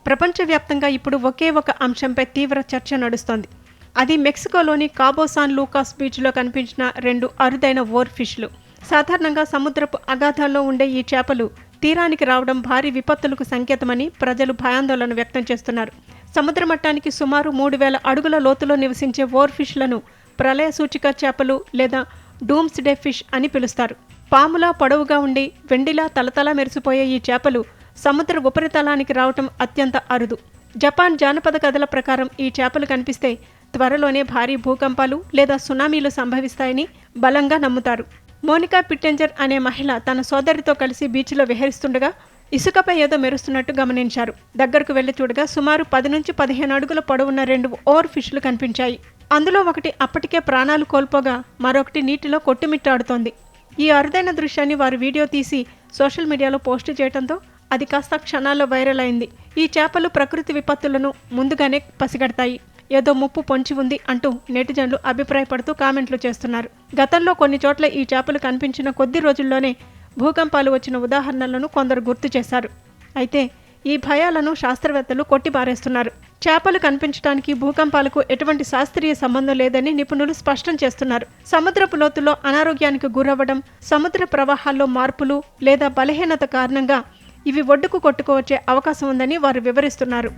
ప్రపంచవ్యాప్తంగా ఇప్పుడు ఒకే ఒక అంశంపై తీవ్ర చర్చ నడుస్తోంది. అది మెక్సికోలోని కాబో సాన్ లూకాస్ బీచ్లో కనిపించిన 2 అరుదైన ఓర్ ఫిష్లు. సాధారణంగా సముద్రపు అగాధాల్లో ఉండే ఈ చేపలు తీరానికి రావడం భారీ విపత్తులకు సంకేతమని ప్రజలు భయాందోళన వ్యక్తం చేస్తున్నారు. సముద్ర మట్టానికి సుమారు 3000 అడుగుల లోతులో నివసించే ఓర్ ఫిష్లను ప్రళయ సూచిక చేపలు లేదా డూమ్స్ డే ఫిష్ అని పిలుస్తారు. పాములా పొడవుగా ఉండి వెండిలా తలతలా మెరిసిపోయే ఈ చేపలు సముద్ర ఉపరితలానికి రావటం అత్యంత అరుదు. జపాన్ జానపద కథల ప్రకారం ఈ చేపలు కనిపిస్తే త్వరలోనే భారీ భూకంపాలు లేదా సునామీలు సంభవిస్తాయని బలంగా నమ్ముతారు. మోనికా పిట్టెంజర్ అనే మహిళ తన సోదరితో కలిసి బీచ్లో విహరిస్తుండగా ఇసుకపై ఏదో మెరుస్తున్నట్టు గమనించారు. దగ్గరకు వెళ్లి చూడగా సుమారు 10 నుంచి 15 అడుగుల పొడవున్న 2 ఓర్ ఫిష్లు కనిపించాయి. అందులో ఒకటి అప్పటికే ప్రాణాలు కోల్పోగా మరొకటి నీటిలో కొట్టుమిట్టాడుతోంది. ఈ అరుదైన దృశ్యాన్ని వారు వీడియో తీసి సోషల్ మీడియాలో పోస్టు చేయడంతో అది కాస్త క్షణాల్లో వైరల్ అయింది. ఈ చేపలు ప్రకృతి విపత్తులను ముందుగానే పసిగడతాయి, ఏదో ముప్పు పొంచి ఉంది అంటూ నెటిజన్లు అభిప్రాయపడుతూ కామెంట్లు చేస్తున్నారు. గతంలో కొన్ని చోట్ల ఈ చేపలు కనిపించిన కొద్ది రోజుల్లోనే భూకంపాలు వచ్చిన ఉదాహరణలను కొందరు గుర్తు చేశారు. అయితే ఈ భయాలను శాస్త్రవేత్తలు కొట్టిపారేస్తున్నారు. చేపలు కనిపించడానికి భూకంపాలకు ఎటువంటి శాస్త్రీయ సంబంధం లేదని నిపుణులు స్పష్టం చేస్తున్నారు. సముద్రపు లోతులో అనారోగ్యానికి గురవ్వడం, సముద్ర ప్రవాహాల్లో మార్పులు లేదా బలహీనత కారణంగా ఇవి ఒడ్డుకు కొట్టుకువచ్చే అవకాశం ఉందని వారు వివరిస్తున్నారు.